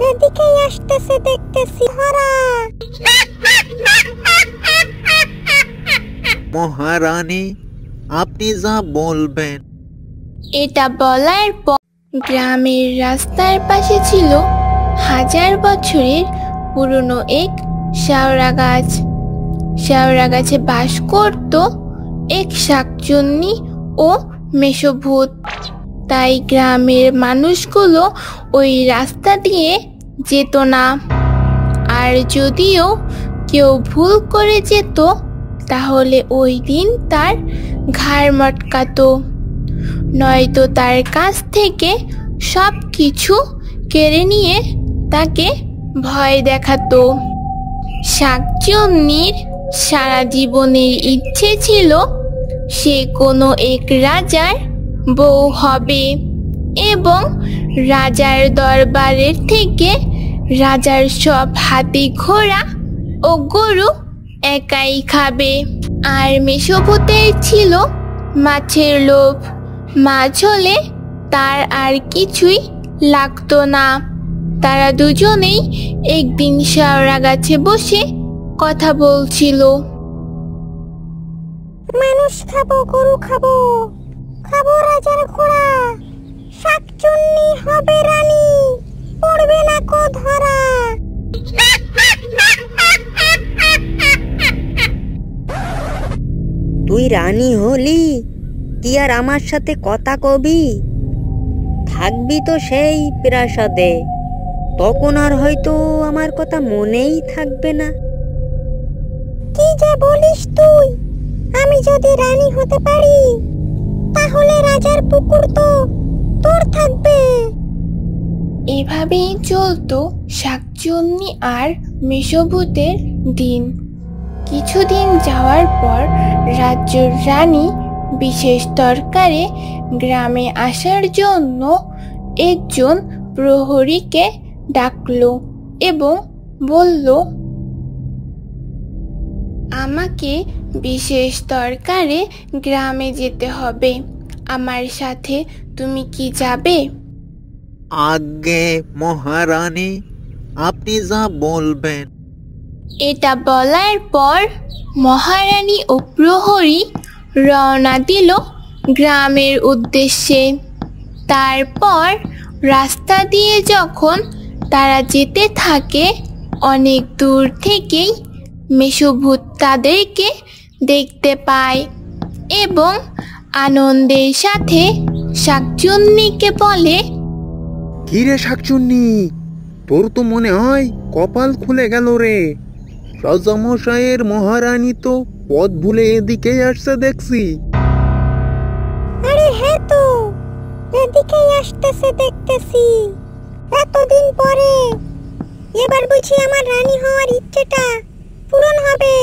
এদিকেই আসতেছে দেখতেছি ধরা। মহারানী, আপনি যা বলবেন। এটা বলার পর গ্রামের রাস্তার পাশে ছিল হাজার বছরের পুরনো এক শেওড়া গাছ। শেওড়া গাছে বাস করত এক শাকচুন্নি ও মেষভূত। তাই গ্রামের মানুষগুলো ওই রাস্তা দিয়ে যেত না। আর যদিও কেউ ভুল করে যেত তাহলে ওই দিন তার ঘাড় মটকাতো, নয়তো তার কাছ থেকে সব কিছু কেড়ে নিয়ে তাকে ভয় দেখাতো। শাকচুন্নির সারা জীবনের ইচ্ছে ছিল সে কোনো এক রাজার বউ হবে এবং রাজার দরবারের থেকে রাজার সব হাতি ঘোড়া ও গরু একাই খাবে। আর মেষভূতের ছিল মাছের লোভ। মাছ হলে তার আর কিছুই লাগতো না। তারা দুজনেই একদিন শেওড়া গাছে বসে কথা বলছিল। মানুষ খাবো, গরু খাবো, খাবো রাজার ঘোড়া, শাকচুন্নি হবে রানী, পড়বে না কো ধরা। তুই রানী হলি কি আর আমার সাথে কথা কবি? থাকবি তো সেই প্রাসাদে, তখন আর হয়তো আমার কথা মনেই থাকবে না। কি যে বলিস তুই! আমি যদি রানী হতে পারি তাহলে রাজার পুকুর তো তোর থাকবে। এভাবেই চলতো শাকচুন্নি আর মেষভূতের দিন। কিছুদিন যাওয়ার পর রাজ্যের রানী বিশেষ দরকারে গ্রামে আসার জন্য একজন প্রহরীকে ডাকলো এবং বলল, আমাকে বিশেষ দরকারে গ্রামে যেতে হবে, আমার সাথে তুমি কি যাবে? আজ্ঞে মহারানী, আপনি যা বলবেন। এটা বলার পর মহারানী ও প্রহরী রওনা দিল গ্রামের উদ্দেশ্যে। তারপর রাস্তা দিয়ে যখন তারা যেতে থাকে, অনেক দূর থেকেই মেষভূত তাদেরকে দেখতে পায় এবং আনন্দের সাথে শাকচুন্নিকে বলে, কি রে শাকচুন্নি, তোর তো মনে হয় কপাল খুলে গেল রে। রাজামশাইয়ের মহারানী তো পথ ভুলে এদিকেই আসছে দেখছি। আরে হ্যাঁ তো, এদিকেই আসতেছে দেখতেছি। এতদিন পরে এবার বুঝি আমার রানী হওয়ার ইচ্ছেটা পূরণ হবে।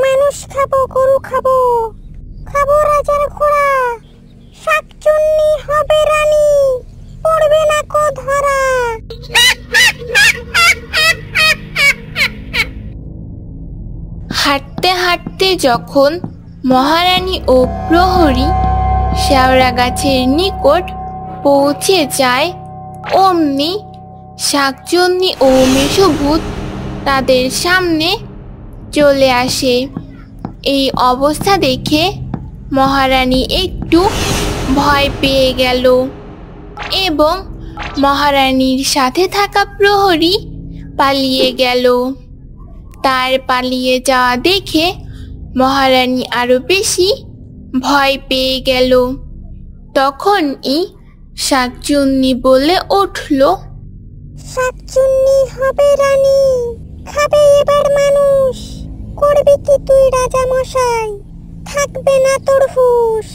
মানুষ খাবো, গরু খাবো, খাবো রাজার ঘোড়া, শাকচুন্নি হবে রানী, পড়বে না কো ধরা। হাঁটতে হাঁটতে যখন মহারানী ও প্রহরী শেওড়া গাছের নিকট পৌঁছে যায়, অমনি শাকচুন্নি ও মেষভূত তাদের সামনে চলে আসে। এই অবস্থা দেখে মহারানী একটু ভয় পেয়ে গেল এবং মহারানীর সাথে থাকা প্রহরী পালিয়ে গেল। তার পালিয়ে যাওয়া দেখে মহারানী আরো বেশি ভয় পেয়ে গেল। তখনই শাকচুন্নি বলে উঠল, শাকচুন্নি হবে রানী, খাবে এবার মানুষ, করবি কি তুই রাজা মশাই, থাকবে না তোর হুঁশ।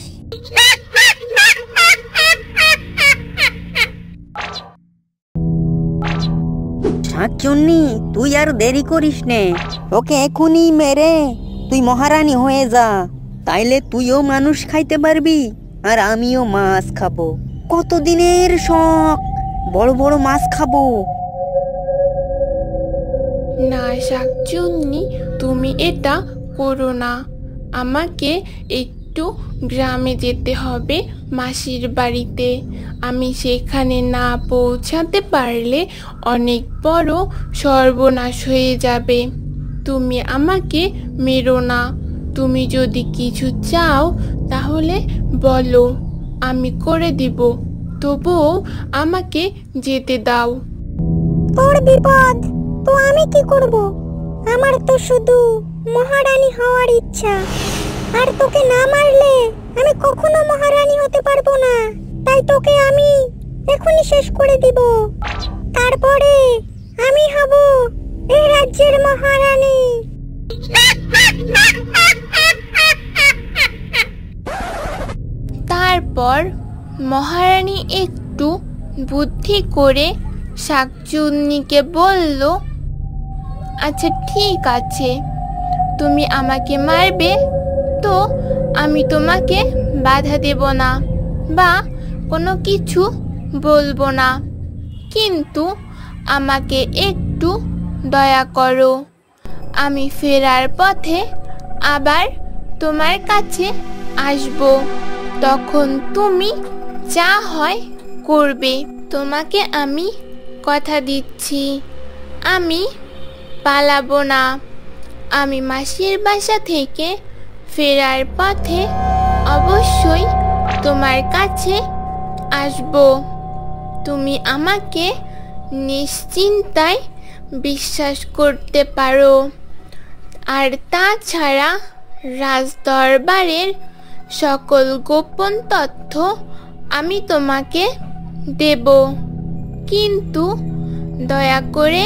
শাকচুন্নি, তুই আর দেরি করিস নে, ওকে এখনই মেরে তুই মহারানী হয়ে যা, তাইলে তুইও মানুষ খাইতে পারবি আর আমিও মাছ খাবো। কতদিনের শখ, বড় বড় মাছ খাবো। না শাকচুন্নি, তুমি এটা করো না, আমাকে একটু গ্রামে যেতে হবে মাসির বাড়িতে। আমি সেখানে না পৌঁছাতে পারলে অনেক বড় সর্বনাশ হয়ে যাবে। তুমি আমাকে মেরো না। তুমি যদি কিছু চাও তাহলে বলো, আমি করে দিব। তবুও আমাকে যেতে দাও। তোর বিপদ তো আমি কি করব? আমার তো শুধু মহারানী হওয়ার ইচ্ছা। আর তোকে না মারলে আমি কখনো মহারানী হতে পারবো না। তাই তোকে আমি এখনই শেষ করে দিব। তারপরে আমি হব এই রাজ্যের মহারানী। তারপর মহারানী একটু বুদ্ধি করে শাকচুন্নিকে বলল, আচ্ছা ঠিক আছে, তুমি আমাকে মারবে তো আমি তোমাকে বাধা দেব না বা কোনো কিছু বলবো না, কিন্তু আমাকে একটু দয়া করো। আমি ফেরার পথে আবার তোমার কাছে আসব। তখন তুমি যা হয় করবে। তোমাকে আমি কথা দিচ্ছি, আমি পালাবো না। আমি মাসির বাসা থেকে ফেরার পথে অবশ্যই তোমার কাছে আসব। তুমি আমাকে নিশ্চিন্তায় বিশ্বাস করতে পারো। আর তাছাড়া রাজদরবারের সকল গোপন তথ্য আমি তোমাকে দেব, কিন্তু দয়া করে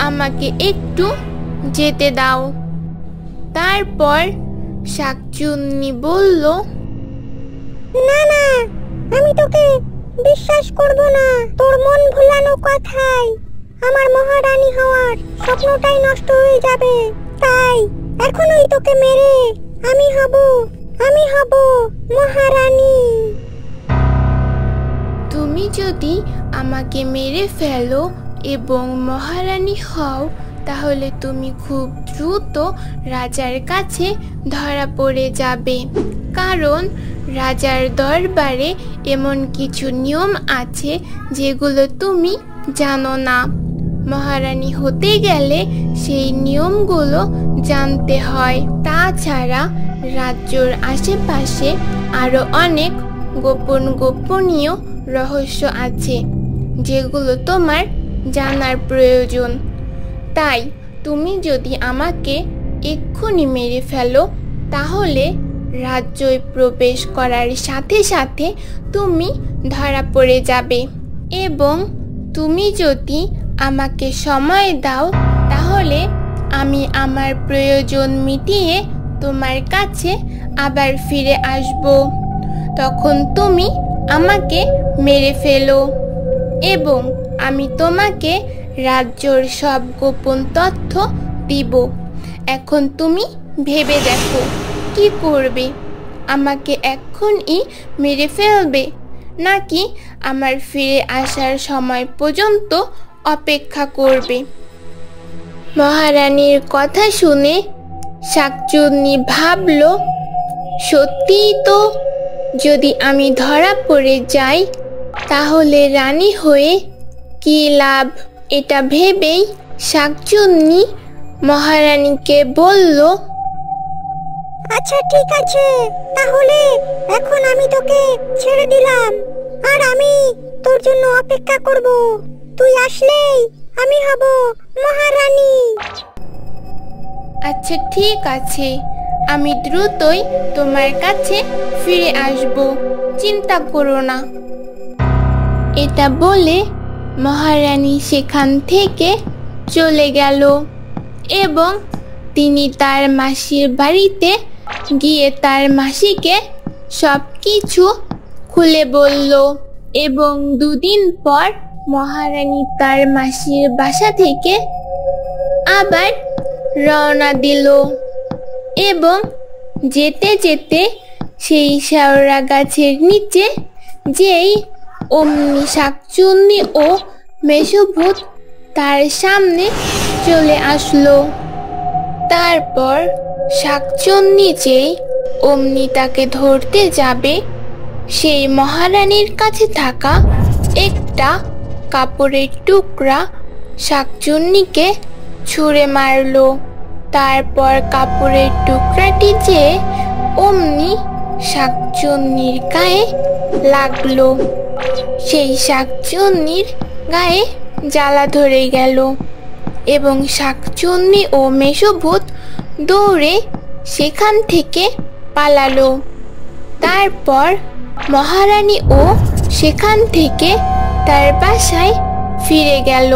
আমাকে একটু যেতে দাও। তারপর শাকচুন্নি বলল, না না, আমি তোকে বিশ্বাস করব না। তোর মন ভোলানো কথায় আমার মহারানী হওয়ার স্বপ্নটাই নষ্ট হয়ে যাবে। তাই এখনই তোকে মেরে আমি হব মহারানী। তুমি যদি আমাকে মেরে ফেলো এবং মহারানী হও, তাহলে তুমি খুব দ্রুত রাজার কাছে ধরা পড়ে যাবে। কারণ রাজার দরবারে এমন কিছু নিয়ম আছে যেগুলো তুমি জানো না। মহারানী হতে গেলে সেই নিয়মগুলো জানতে হয়। তাছাড়া রাজ্যের আশেপাশে আরো অনেক গোপনীয় রহস্য আছে যেগুলো তোমার জানার প্রয়োজন। তাই তুমি যদি আমাকে এক্ষুনি মেরে ফেলো, তাহলে রাজ্যে প্রবেশ করার সাথে সাথে তুমি ধরা পড়ে যাবে। এবং তুমি যদি আমাকে সময় দাও, তাহলে আমি আমার প্রয়োজন মিটিয়ে তোমার কাছে আবার ফিরে আসব। তখন তুমি আমাকে মেরে ফেলো এবং আমি তোমাকে রাজ্যের সব গোপন তথ্য দিব। এখন তুমি ভেবে দেখো কি করবে। আমাকে এক্ষুনি মেরে ফেলবে, নাকি আমার ফিরে আসার সময় পর্যন্ত অপেক্ষা করবে? মহারানীর কথা শুনে শাকচুন্নি ভাবল, সত্যিই তো, যদি আমি ধরা পড়ে যাই তাহলে রানী হয়ে কি লাভ? এটা ভেবেই শাকচুন্নি মহারানীকে বলল, আচ্ছা ঠিক আছে, তাহলে এখন আমি তোকে ছেড়ে দিলাম আর আমি তোর জন্য অপেক্ষা করব। তুই আসলেই আমি হব মহারানী। আচ্ছা ঠিক আছে, আমি দ্রুতই তোমার কাছে ফিরে আসব, চিন্তা করো না। এটা বলে মহারানী সেখান থেকে চলে গেল এবং তিনি তার মাসির বাড়িতে গিয়ে তার মাসিকে সব কিছু খুলে বলল। এবং দুদিন পর মহারানী তার মাসির বাসা থেকে আবার রওনা দিল এবং যেতে যেতে সেই শেওড়া গাছের নিচে যেই অমনি শাকচুন্নি ও মেষভূত তার সামনে চলে আসলো। তারপর শাকচুন্নি যেই অমনি তাকে ধরতে যাবে, সেই মহারানীর কাছে থাকা একটা কাপড়ের টুকরা শাকচুন্নিকে ছুঁড়ে মারলো। তারপর কাপড়ের টুকরাটি যে অমনি শাকচুন্নির গায়ে লাগলো। সেই শাকচুন্নির গায়ে জ্বালা ধরে গেল এবং শাকচুন্নি ও মেষভূত দৌড়ে সেখান থেকে পালালো। তারপর মহারানীও সেখান থেকে তার বাসায় ফিরে গেল।